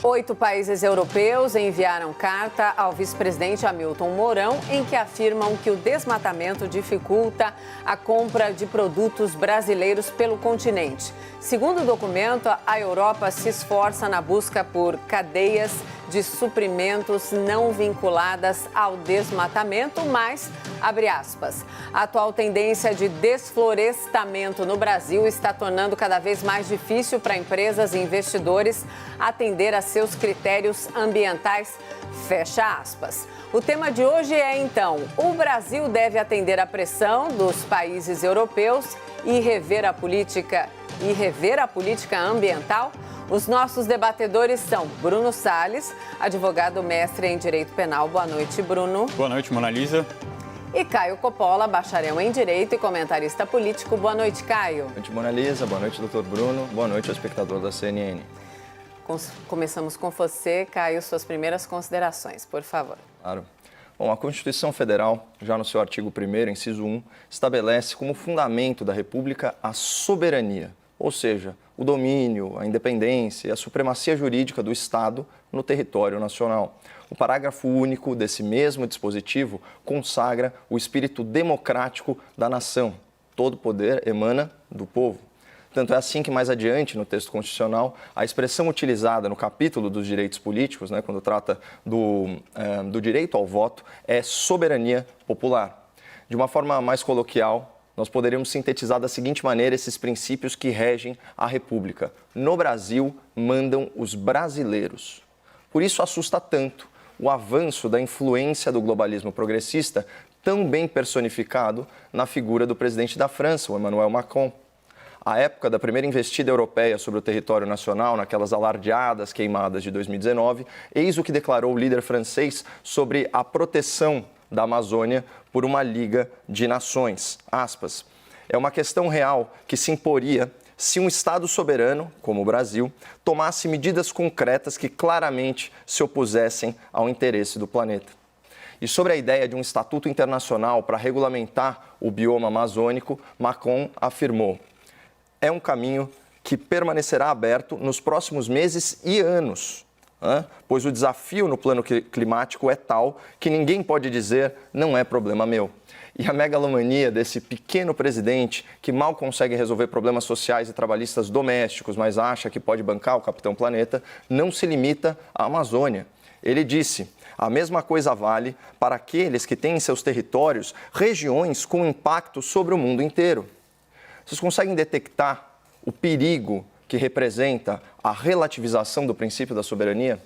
8 países europeus enviaram carta ao vice-presidente Hamilton Mourão em que afirmam que o desmatamento dificulta a compra de produtos brasileiros pelo continente. Segundo o documento, a Europa se esforça na busca por cadeias de suprimentos não vinculadas ao desmatamento, mas, abre aspas, a atual tendência de desflorestamento no Brasil está tornando cada vez mais difícil para empresas e investidores atender a seus critérios ambientais, fecha aspas. O tema de hoje é, então, o Brasil deve atender à pressão dos países europeus e rever a política ambiental? Os nossos debatedores são Bruno Salles, advogado mestre em Direito Penal. Boa noite, Bruno. Boa noite, Mona Lisa. E Caio Coppola, bacharel em Direito e comentarista político. Boa noite, Caio. Boa noite, Mona Lisa. Boa noite, doutor Bruno. Boa noite ao espectador da CNN. Começamos com você, Caio, suas primeiras considerações, por favor. Claro. Bom, a Constituição Federal, já no seu artigo 1º, inciso 1, estabelece como fundamento da República a soberania, ou seja, o domínio, a independência e a supremacia jurídica do Estado no território nacional. O parágrafo único desse mesmo dispositivo consagra o espírito democrático da nação. Todo poder emana do povo. Tanto é assim que, mais adiante, no texto constitucional, a expressão utilizada no capítulo dos direitos políticos, quando trata do direito ao voto, é soberania popular. De uma forma mais coloquial, nós poderíamos sintetizar da seguinte maneira esses princípios que regem a República. No Brasil, mandam os brasileiros. Por isso assusta tanto o avanço da influência do globalismo progressista, tão bem personificado na figura do presidente da França, o Emmanuel Macron. À época da primeira investida europeia sobre o território nacional, naquelas alardeadas queimadas de 2019, eis o que declarou o líder francês sobre a proteção da Amazônia por uma Liga de Nações. Aspas. É uma questão real que se imporia se um Estado soberano, como o Brasil, tomasse medidas concretas que claramente se opusessem ao interesse do planeta. E sobre a ideia de um estatuto internacional para regulamentar o bioma amazônico, Macron afirmou: é um caminho que permanecerá aberto nos próximos meses e anos, pois o desafio no plano climático é tal que ninguém pode dizer não é problema meu. E a megalomania desse pequeno presidente que mal consegue resolver problemas sociais e trabalhistas domésticos, mas acha que pode bancar o Capitão Planeta, não se limita à Amazônia. Ele disse: a mesma coisa vale para aqueles que têm em seus territórios regiões com impacto sobre o mundo inteiro. Vocês conseguem detectar o perigo que representa a relativização do princípio da soberania?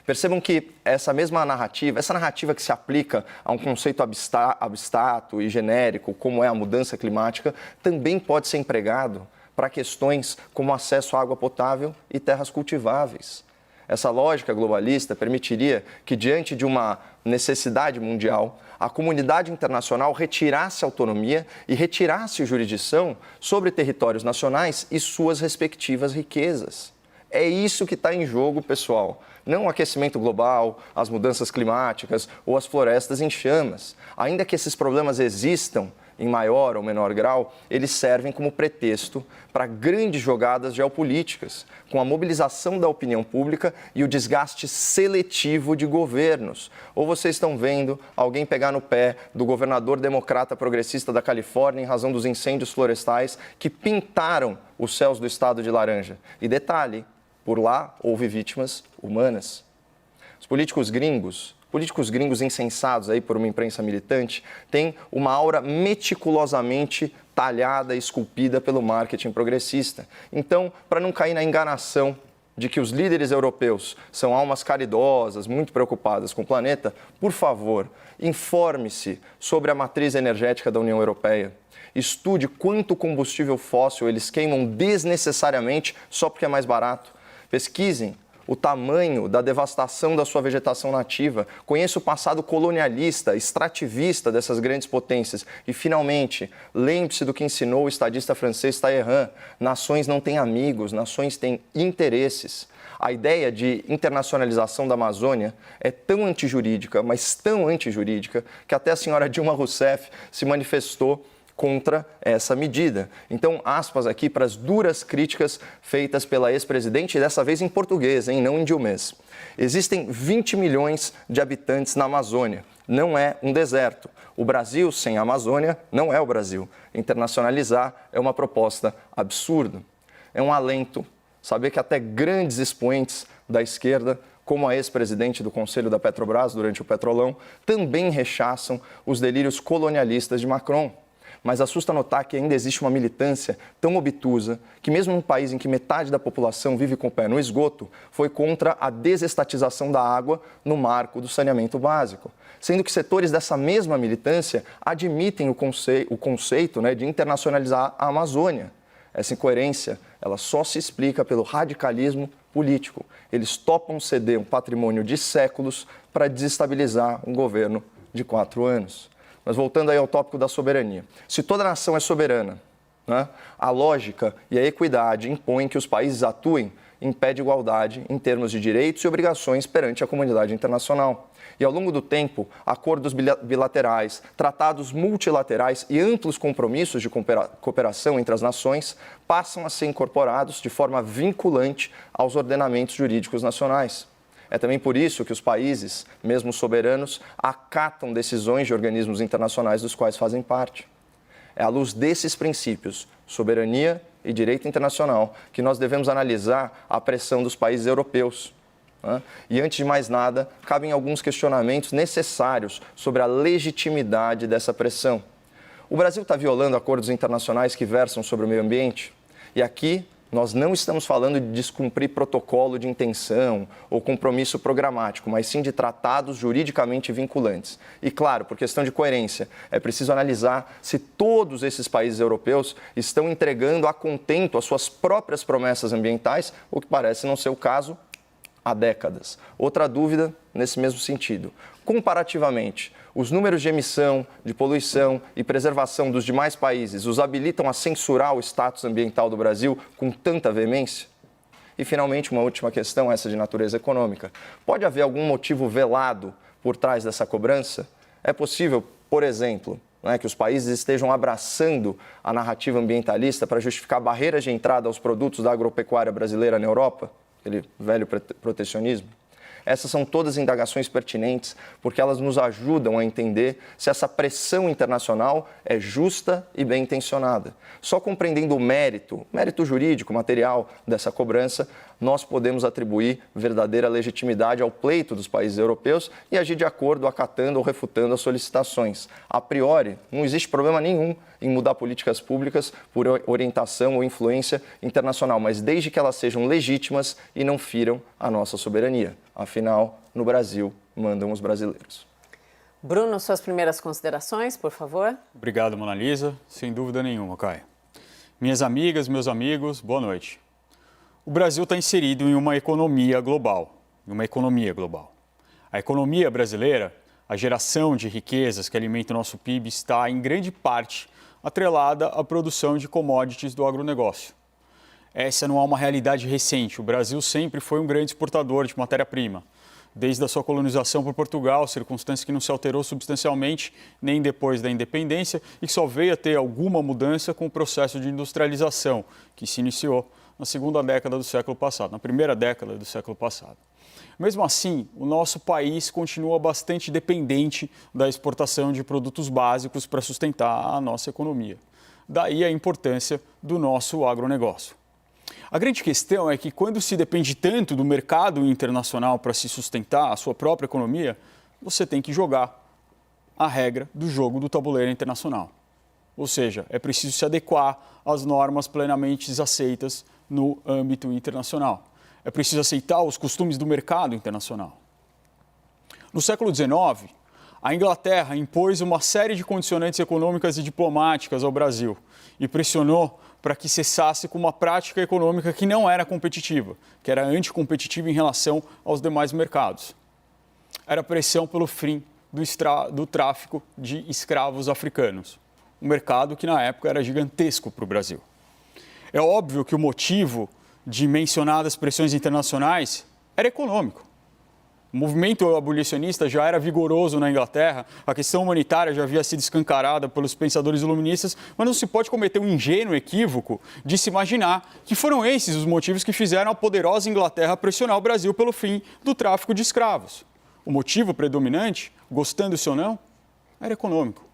Percebam que essa mesma narrativa, essa narrativa que se aplica a um conceito abstrato e genérico, como é a mudança climática, também pode ser empregado para questões como acesso à água potável e terras cultiváveis. Essa lógica globalista permitiria que, diante de uma necessidade mundial, a comunidade internacional retirasse autonomia e retirasse jurisdição sobre territórios nacionais e suas respectivas riquezas. É isso que está em jogo, pessoal. Não o aquecimento global, as mudanças climáticas ou as florestas em chamas. Ainda que esses problemas existam em maior ou menor grau, eles servem como pretexto para grandes jogadas geopolíticas, com a mobilização da opinião pública e o desgaste seletivo de governos. Ou vocês estão vendo alguém pegar no pé do governador democrata progressista da Califórnia em razão dos incêndios florestais que pintaram os céus do estado de laranja. E detalhe, por lá houve vítimas humanas. Os políticos gringos incensados aí por uma imprensa militante, têm uma aura meticulosamente talhada e esculpida pelo marketing progressista. Então, para não cair na enganação de que os líderes europeus são almas caridosas, muito preocupadas com o planeta, por favor, informe-se sobre a matriz energética da União Europeia. Estude quanto combustível fóssil eles queimam desnecessariamente só porque é mais barato. Pesquisem o tamanho da devastação da sua vegetação nativa, conheça o passado colonialista, extrativista dessas grandes potências. E, finalmente, lembre-se do que ensinou o estadista francês Talleyrand: nações não têm amigos, nações têm interesses. A ideia de internacionalização da Amazônia é tão antijurídica, mas tão antijurídica, que até a senhora Dilma Rousseff se manifestou contra essa medida. Então, aspas aqui para as duras críticas feitas pela ex-presidente, e dessa vez em português, não em dilmês. Existem 20 milhões de habitantes na Amazônia. Não é um deserto. O Brasil sem a Amazônia não é o Brasil. Internacionalizar é uma proposta absurda. É um alento saber que até grandes expoentes da esquerda, como a ex-presidente do Conselho da Petrobras durante o Petrolão, também rechaçam os delírios colonialistas de Macron. Mas assusta notar que ainda existe uma militância tão obtusa que, mesmo num país em que metade da população vive com o pé no esgoto, foi contra a desestatização da água no marco do saneamento básico. Sendo que setores dessa mesma militância admitem o conceito de internacionalizar a Amazônia. Essa incoerência ela só se explica pelo radicalismo político. Eles topam ceder um patrimônio de séculos para desestabilizar um governo de 4 anos. Mas voltando aí ao tópico da soberania. Se toda nação é soberana, a lógica e a equidade impõem que os países atuem em pé de igualdade em termos de direitos e obrigações perante a comunidade internacional. E ao longo do tempo, acordos bilaterais, tratados multilaterais e amplos compromissos de cooperação entre as nações passam a ser incorporados de forma vinculante aos ordenamentos jurídicos nacionais. É também por isso que os países, mesmo soberanos, acatam decisões de organismos internacionais dos quais fazem parte. É à luz desses princípios, soberania e direito internacional, que nós devemos analisar a pressão dos países europeus. E, antes de mais nada, cabem alguns questionamentos necessários sobre a legitimidade dessa pressão. O Brasil está violando acordos internacionais que versam sobre o meio ambiente? E aqui nós não estamos falando de descumprir protocolo de intenção ou compromisso programático, mas sim de tratados juridicamente vinculantes. E, claro, por questão de coerência, é preciso analisar se todos esses países europeus estão entregando a contento as suas próprias promessas ambientais, o que parece não ser o caso há décadas. Outra dúvida nesse mesmo sentido. Comparativamente, os números de emissão, de poluição e preservação dos demais países os habilitam a censurar o status ambiental do Brasil com tanta veemência? E, finalmente, uma última questão, essa de natureza econômica. Pode haver algum motivo velado por trás dessa cobrança? É possível, por exemplo, que os países estejam abraçando a narrativa ambientalista para justificar barreiras de entrada aos produtos da agropecuária brasileira na Europa? Aquele velho protecionismo. Essas são todas indagações pertinentes, porque elas nos ajudam a entender se essa pressão internacional é justa e bem intencionada. Só compreendendo o mérito jurídico, material dessa cobrança, nós podemos atribuir verdadeira legitimidade ao pleito dos países europeus e agir de acordo, acatando ou refutando as solicitações. A priori, não existe problema nenhum em mudar políticas públicas por orientação ou influência internacional, mas desde que elas sejam legítimas e não firam a nossa soberania. Afinal, no Brasil, mandam os brasileiros. Bruno, suas primeiras considerações, por favor. Obrigado, Mona Lisa. Sem dúvida nenhuma, Caio. Minhas amigas, meus amigos, boa noite. O Brasil está inserido em uma economia global. A economia brasileira, a geração de riquezas que alimenta o nosso PIB, está, em grande parte, atrelada à produção de commodities do agronegócio. Essa não é uma realidade recente. O Brasil sempre foi um grande exportador de matéria-prima. Desde a sua colonização por Portugal, circunstância que não se alterou substancialmente nem depois da independência e que só veio a ter alguma mudança com o processo de industrialização, que se iniciou na segunda década do século passado, na primeira década do século passado. Mesmo assim, o nosso país continua bastante dependente da exportação de produtos básicos para sustentar a nossa economia. Daí a importância do nosso agronegócio. A grande questão é que quando se depende tanto do mercado internacional para se sustentar a sua própria economia, você tem que jogar a regra do jogo do tabuleiro internacional. Ou seja, é preciso se adequar às normas plenamente aceitas no âmbito internacional. É preciso aceitar os costumes do mercado internacional. No século XIX, a Inglaterra impôs uma série de condicionantes econômicas e diplomáticas ao Brasil e pressionou para que cessasse com uma prática econômica que não era competitiva, que era anticompetitiva em relação aos demais mercados. Era a pressão pelo fim do tráfico de escravos africanos, um mercado que na época era gigantesco para o Brasil. É óbvio que o motivo de mencionadas pressões internacionais era econômico. O movimento abolicionista já era vigoroso na Inglaterra, a questão humanitária já havia sido escancarada pelos pensadores iluministas, mas não se pode cometer um ingênuo equívoco de se imaginar que foram esses os motivos que fizeram a poderosa Inglaterra pressionar o Brasil pelo fim do tráfico de escravos. O motivo predominante, gostando-se ou não, era econômico.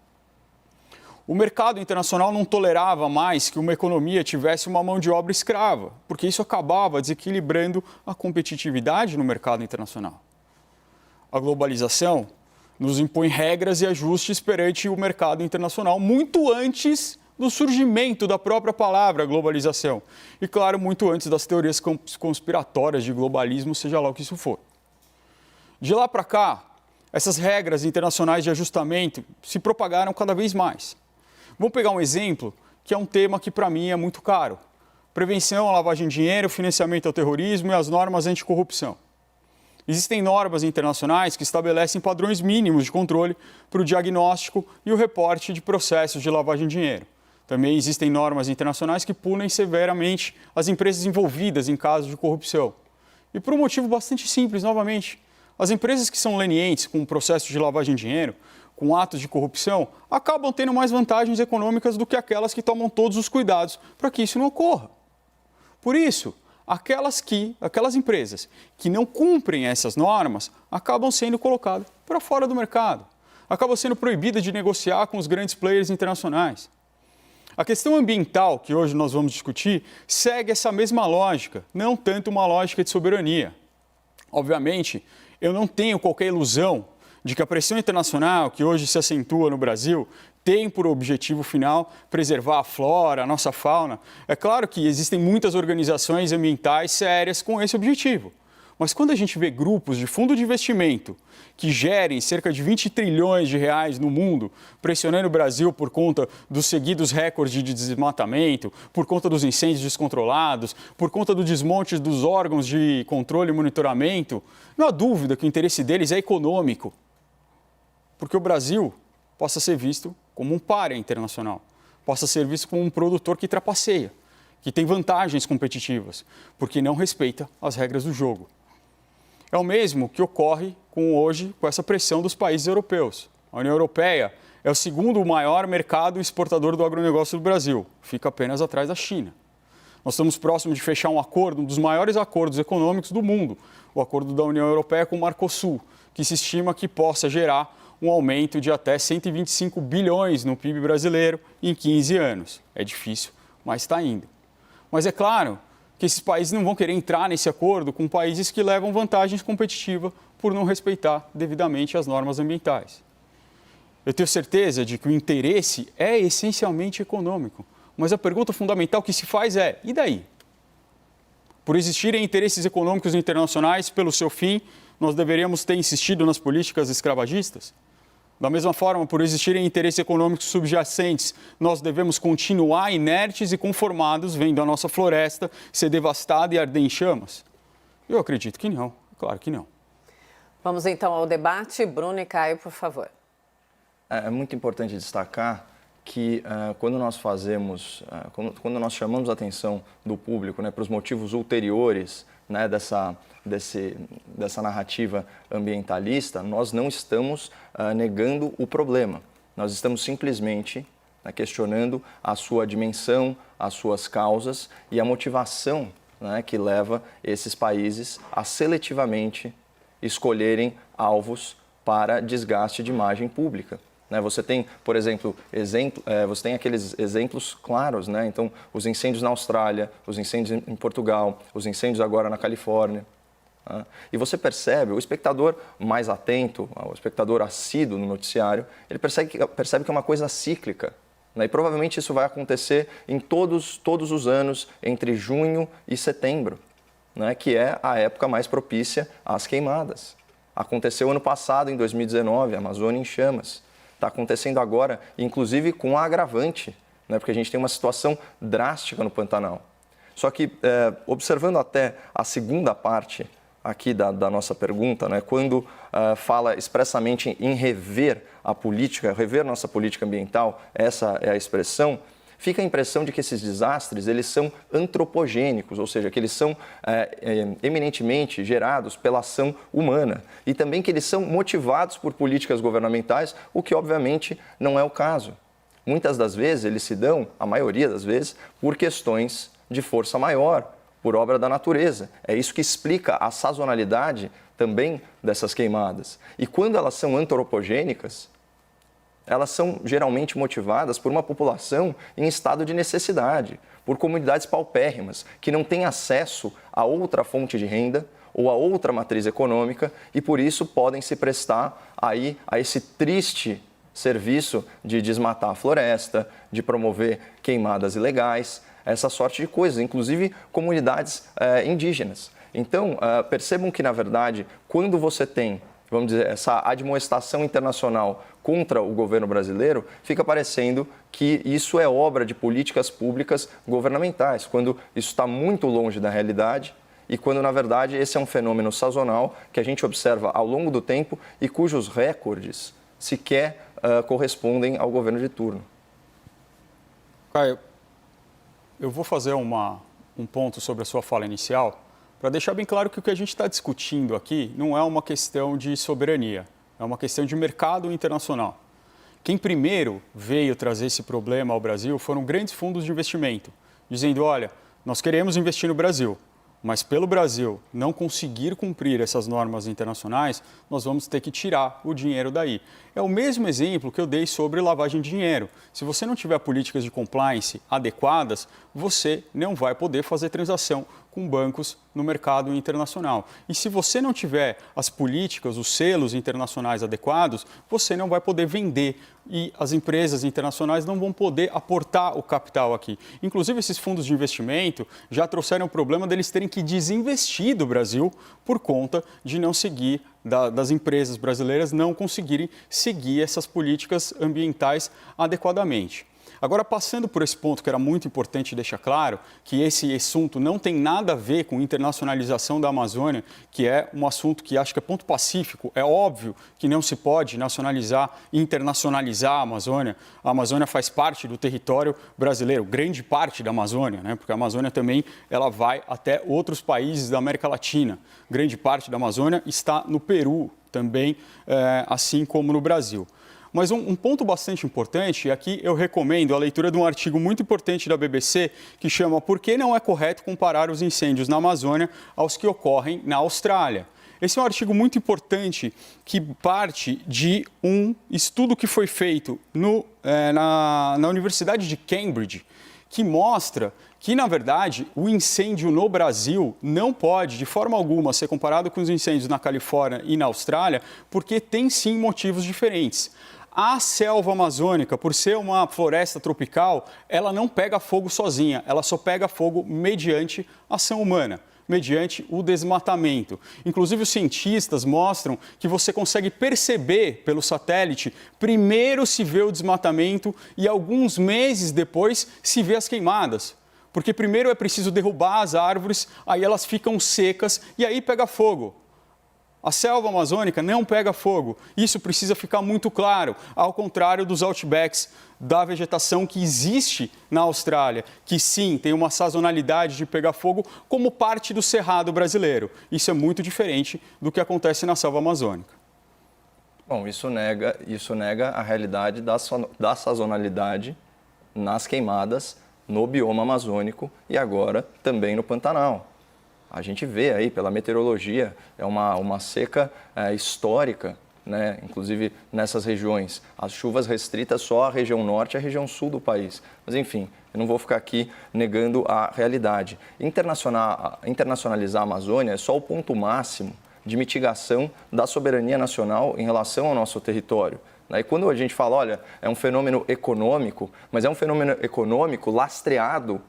O mercado internacional não tolerava mais que uma economia tivesse uma mão de obra escrava, porque isso acabava desequilibrando a competitividade no mercado internacional. A globalização nos impõe regras e ajustes perante o mercado internacional muito antes do surgimento da própria palavra globalização. E, claro, muito antes das teorias conspiratórias de globalismo, seja lá o que isso for. De lá para cá, essas regras internacionais de ajustamento se propagaram cada vez mais. Vamos pegar um exemplo que é um tema que, para mim, é muito caro. Prevenção à lavagem de dinheiro, financiamento ao terrorismo e as normas anticorrupção. Existem normas internacionais que estabelecem padrões mínimos de controle para o diagnóstico e o reporte de processos de lavagem de dinheiro. Também existem normas internacionais que punem severamente as empresas envolvidas em casos de corrupção. E por um motivo bastante simples, novamente, as empresas que são lenientes com o processo de lavagem de dinheiro, com atos de corrupção, acabam tendo mais vantagens econômicas do que aquelas que tomam todos os cuidados para que isso não ocorra. Por isso, aquelas empresas que não cumprem essas normas acabam sendo colocadas para fora do mercado, acabam sendo proibidas de negociar com os grandes players internacionais. A questão ambiental, que hoje nós vamos discutir, segue essa mesma lógica, não tanto uma lógica de soberania. Obviamente, eu não tenho qualquer ilusão de que a pressão internacional que hoje se acentua no Brasil tem por objetivo final preservar a flora, a nossa fauna. É claro que existem muitas organizações ambientais sérias com esse objetivo. Mas quando a gente vê grupos de fundo de investimento que gerem cerca de 20 trilhões de reais no mundo, pressionando o Brasil por conta dos seguidos recordes de desmatamento, por conta dos incêndios descontrolados, por conta do desmonte dos órgãos de controle e monitoramento, não há dúvida que o interesse deles é econômico. Porque o Brasil possa ser visto como um pária internacional, possa ser visto como um produtor que trapaceia, que tem vantagens competitivas, porque não respeita as regras do jogo. É o mesmo que ocorre hoje com essa pressão dos países europeus. A União Europeia é o segundo maior mercado exportador do agronegócio do Brasil, fica apenas atrás da China. Nós estamos próximos de fechar um acordo, um dos maiores acordos econômicos do mundo, o acordo da União Europeia com o Mercosul, que se estima que possa gerar um aumento de até 125 bilhões no PIB brasileiro em 15 anos. É difícil, mas está indo. Mas é claro que esses países não vão querer entrar nesse acordo com países que levam vantagens competitivas por não respeitar devidamente as normas ambientais. Eu tenho certeza de que o interesse é essencialmente econômico, mas a pergunta fundamental que se faz é, e daí? Por existirem interesses econômicos internacionais pelo seu fim, nós deveríamos ter insistido nas políticas escravagistas? Da mesma forma, por existirem interesses econômicos subjacentes, nós devemos continuar inertes e conformados, vendo a nossa floresta ser devastada e arder em chamas? Eu acredito que não, claro que não. Vamos então ao debate. Bruno e Caio, por favor. É muito importante destacar que quando nós quando nós chamamos a atenção do público, né, para os motivos ulteriores, né, dessa narrativa ambientalista, nós não estamos negando o problema. Nós estamos simplesmente questionando a sua dimensão, as suas causas e a motivação, né, que leva esses países a seletivamente escolherem alvos para desgaste de imagem pública. Você tem, por exemplo, você tem aqueles exemplos claros, né? Então, os incêndios na Austrália, os incêndios em Portugal, os incêndios agora na Califórnia. E você percebe, o espectador mais atento, o espectador assíduo no noticiário, ele percebe que é uma coisa cíclica. E provavelmente isso vai acontecer em todos os anos, entre junho e setembro, né? Que é a época mais propícia às queimadas. Aconteceu ano passado, em 2019, a Amazônia em chamas. Está acontecendo agora, inclusive com um agravante, né? Porque a gente tem uma situação drástica no Pantanal. Só que, observando até a segunda parte aqui da nossa pergunta, né? Quando fala expressamente em rever a política, rever nossa política ambiental, essa é a expressão, fica a impressão de que esses desastres eles são antropogênicos, ou seja, que eles são eminentemente gerados pela ação humana e também que eles são motivados por políticas governamentais, o que obviamente não é o caso. Muitas das vezes eles se dão, a maioria das vezes, por questões de força maior, por obra da natureza. É isso que explica a sazonalidade também dessas queimadas. E quando elas são antropogênicas, elas são geralmente motivadas por uma população em estado de necessidade, por comunidades paupérrimas, que não têm acesso a outra fonte de renda ou a outra matriz econômica e, por isso, podem se prestar aí a esse triste serviço de desmatar a floresta, de promover queimadas ilegais, essa sorte de coisas, inclusive comunidades indígenas. Então, percebam que, na verdade, quando você tem, vamos dizer, essa admoestação internacional contra o governo brasileiro, fica parecendo que isso é obra de políticas públicas governamentais, quando isso está muito longe da realidade e quando, na verdade, esse é um fenômeno sazonal que a gente observa ao longo do tempo e cujos recordes sequer correspondem ao governo de turno. Caio, eu vou fazer um ponto sobre a sua fala inicial para deixar bem claro que o que a gente está discutindo aqui não é uma questão de soberania, é uma questão de mercado internacional. Quem primeiro veio trazer esse problema ao Brasil foram grandes fundos de investimento, dizendo, olha, nós queremos investir no Brasil, mas pelo Brasil não conseguir cumprir essas normas internacionais, nós vamos ter que tirar o dinheiro daí. É o mesmo exemplo que eu dei sobre lavagem de dinheiro. Se você não tiver políticas de compliance adequadas, você não vai poder fazer transação com bancos no mercado internacional. E se você não tiver as políticas, os selos internacionais adequados, você não vai poder vender e as empresas internacionais não vão poder aportar o capital aqui. Inclusive, esses fundos de investimento já trouxeram o problema deles terem que desinvestir do Brasil por conta de não seguir, das empresas brasileiras não conseguirem seguir essas políticas ambientais adequadamente. Agora, passando por esse ponto que era muito importante deixar claro, que esse assunto não tem nada a ver com internacionalização da Amazônia, que é um assunto que acho que é ponto pacífico. É óbvio que não se pode nacionalizar, internacionalizar a Amazônia. A Amazônia faz parte do território brasileiro, grande parte da Amazônia, né? Porque a Amazônia também ela vai até outros países da América Latina. Grande parte da Amazônia está no Peru também, assim como no Brasil. Mas um ponto bastante importante, e aqui eu recomendo a leitura de um artigo muito importante da BBC, que chama Por que não é correto comparar os incêndios na Amazônia aos que ocorrem na Austrália? Esse é um artigo muito importante que parte de um estudo que foi feito na Universidade de Cambridge, que mostra que, na verdade, o incêndio no Brasil não pode, de forma alguma, ser comparado com os incêndios na Califórnia e na Austrália, porque tem sim motivos diferentes. A selva amazônica, por ser uma floresta tropical, ela não pega fogo sozinha, ela só pega fogo mediante ação humana, mediante o desmatamento. Inclusive, os cientistas mostram que você consegue perceber pelo satélite, primeiro se vê o desmatamento e alguns meses depois se vê as queimadas. Porque primeiro é preciso derrubar as árvores, aí elas ficam secas e aí pega fogo. A selva amazônica não pega fogo. Isso precisa ficar muito claro, ao contrário dos outbacks da vegetação que existe na Austrália, que sim, tem uma sazonalidade de pegar fogo como parte do cerrado brasileiro. Isso é muito diferente do que acontece na selva amazônica. Bom, isso nega a realidade da sazonalidade nas queimadas no bioma amazônico e agora também no Pantanal. A gente vê aí pela meteorologia, é uma seca histórica, né? Inclusive nessas regiões. As chuvas restritas só à região norte e à região sul do país. Mas enfim, eu não vou ficar aqui negando a realidade. Internacionalizar a Amazônia é só o ponto máximo de mitigação da soberania nacional em relação ao nosso território. E quando a gente fala, olha, é um fenômeno econômico, mas é um fenômeno econômico lastreado,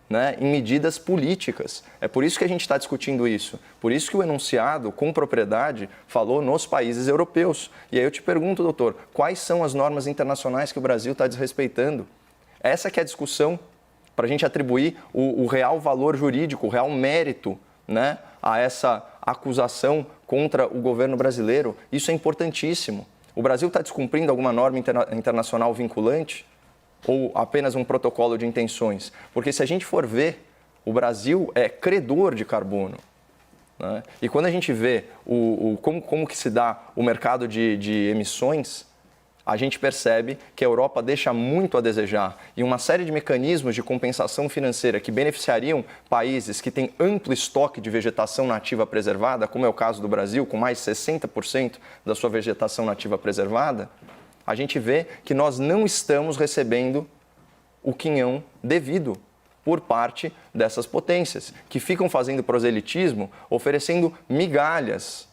né, em medidas políticas. É por isso que a gente está discutindo isso. Por isso que o enunciado, com propriedade, falou nos países europeus. E aí eu te pergunto, doutor, quais são as normas internacionais que o Brasil está desrespeitando? Essa que é a discussão para a gente atribuir o real valor jurídico, o real mérito, né, a essa acusação contra o governo brasileiro. Isso é importantíssimo. O Brasil está descumprindo alguma norma internacional vinculante? ou apenas um protocolo de intenções? Porque se a gente for ver, o Brasil é credor de carbono. Né? E quando a gente vê como que se dá o mercado de emissões, a gente percebe que a Europa deixa muito a desejar e uma série de mecanismos de compensação financeira que beneficiariam países que têm amplo estoque de vegetação nativa preservada, como é o caso do Brasil, com mais de 60% da sua vegetação nativa preservada, a gente vê que nós não estamos recebendo o quinhão devido por parte dessas potências, que ficam fazendo proselitismo, oferecendo migalhas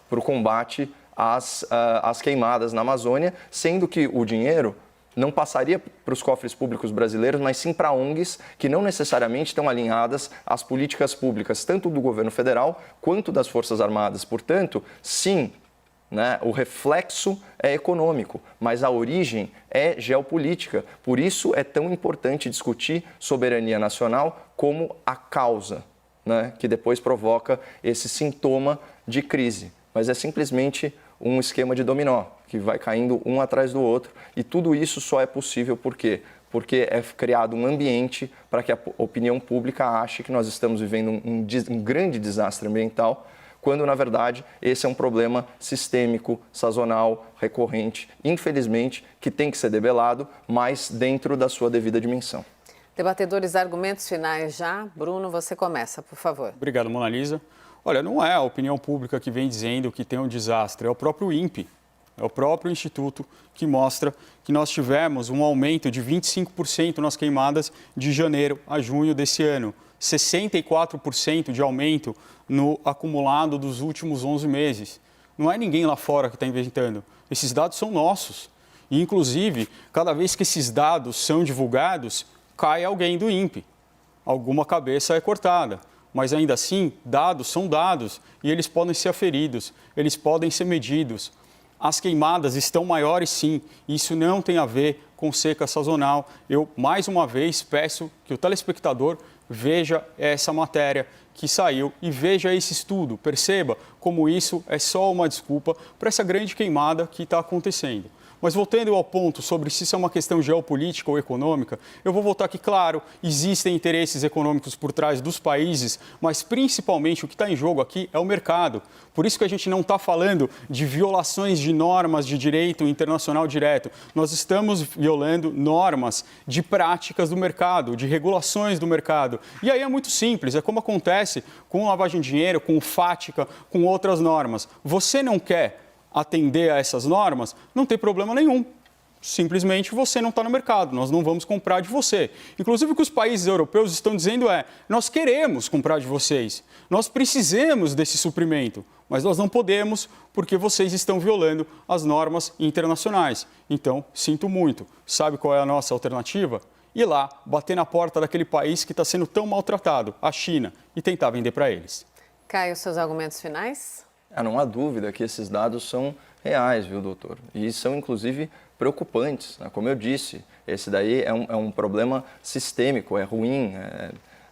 para o combate às queimadas na Amazônia, sendo que o dinheiro não passaria para os cofres públicos brasileiros, mas sim para ONGs que não necessariamente estão alinhadas às políticas públicas, tanto do governo federal quanto das Forças Armadas. Portanto, sim, né, o reflexo é econômico, mas a origem é geopolítica. Por isso é tão importante discutir soberania nacional como a causa, né, que depois provoca esse sintoma de crise. Mas é simplesmente um esquema de dominó, que vai caindo um atrás do outro. E tudo isso só é possível por quê? Porque é criado um ambiente para que a opinião pública ache que nós estamos vivendo um grande desastre ambiental, quando, na verdade, esse é um problema sistêmico, sazonal, recorrente, infelizmente, que tem que ser debelado, mas dentro da sua devida dimensão. Debatedores, argumentos finais já. Bruno, você começa, por favor. Obrigado, Mona Lisa. Olha, não é a opinião pública que vem dizendo que tem um desastre, é o próprio INPE, é o próprio Instituto que mostra que nós tivemos um aumento de 25% nas queimadas de janeiro a junho desse ano, 64% de aumento no acumulado dos últimos 11 meses. Não é ninguém lá fora que está inventando, esses dados são nossos. E, inclusive, cada vez que esses dados são divulgados, cai alguém do INPE, alguma cabeça é cortada. Mas ainda assim, dados são dados e eles podem ser aferidos, eles podem ser medidos. As queimadas estão maiores sim, isso não tem a ver com seca sazonal. Eu, mais uma vez, peço que o telespectador veja essa matéria que saiu e veja esse estudo. Perceba como isso é só uma desculpa para essa grande queimada que está acontecendo. Mas voltando ao ponto sobre se isso é uma questão geopolítica ou econômica, eu vou voltar que, claro, existem interesses econômicos por trás dos países, mas principalmente o que está em jogo aqui é o mercado. Por isso que a gente não está falando de violações de normas de direito internacional direto. Nós estamos violando normas de práticas do mercado, de regulações do mercado. E aí é muito simples, é como acontece com lavagem de dinheiro, com o FATCA, com outras normas. Você não quer atender a essas normas, não tem problema nenhum. Simplesmente você não está no mercado, nós não vamos comprar de você. Inclusive o que os países europeus estão dizendo é, nós queremos comprar de vocês, nós precisamos desse suprimento, mas nós não podemos porque vocês estão violando as normas internacionais. Então, sinto muito. Sabe qual é a nossa alternativa? Ir lá, bater na porta daquele país que está sendo tão maltratado, a China, e tentar vender para eles. Caio, seus argumentos finais? Não há dúvida que esses dados são reais, viu, doutor? E são, inclusive, preocupantes, né? Como eu disse, esse daí é um problema sistêmico, é ruim,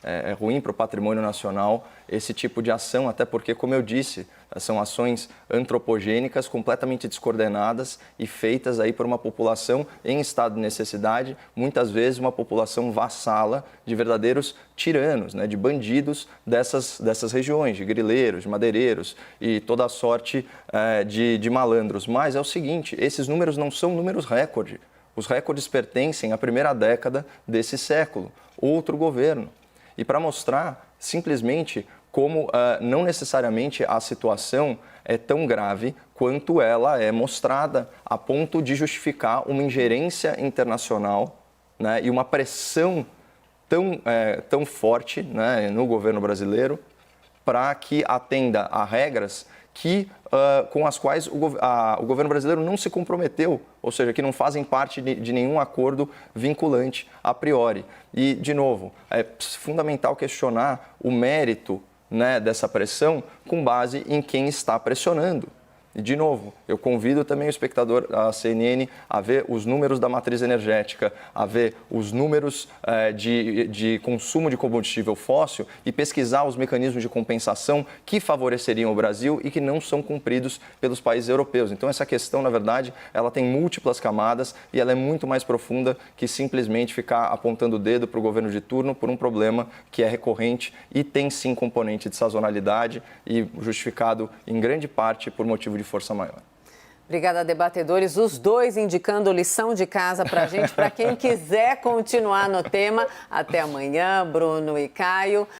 é ruim para o patrimônio nacional esse tipo de ação, até porque, como eu disse, são ações antropogênicas completamente descoordenadas e feitas aí por uma população em estado de necessidade, muitas vezes uma população vassala de verdadeiros tiranos, né, de bandidos dessas regiões, de grileiros, de madeireiros e toda a sorte de malandros. Mas é o seguinte, esses números não são números recorde. Os recordes pertencem à primeira década desse século, outro governo. E para mostrar simplesmente como não necessariamente a situação é tão grave quanto ela é mostrada, a ponto de justificar uma ingerência internacional, né, e uma pressão tão forte, né, no governo brasileiro para que atenda a regras com as quais o governo brasileiro não se comprometeu, ou seja, que não fazem parte de nenhum acordo vinculante a priori. E, de novo, é fundamental questionar o mérito, né, dessa pressão com base em quem está pressionando. E, de novo, eu convido também o espectador da CNN a ver os números da matriz energética, a ver os números de consumo de combustível fóssil e pesquisar os mecanismos de compensação que favoreceriam o Brasil e que não são cumpridos pelos países europeus. Então, essa questão, na verdade, ela tem múltiplas camadas e ela é muito mais profunda que simplesmente ficar apontando o dedo para o governo de turno por um problema que é recorrente e tem, sim, componente de sazonalidade e justificado, em grande parte, por motivo de força maior. Obrigada, debatedores. Os dois indicando lição de casa para a gente, para quem quiser continuar no tema. Até amanhã, Bruno e Caio.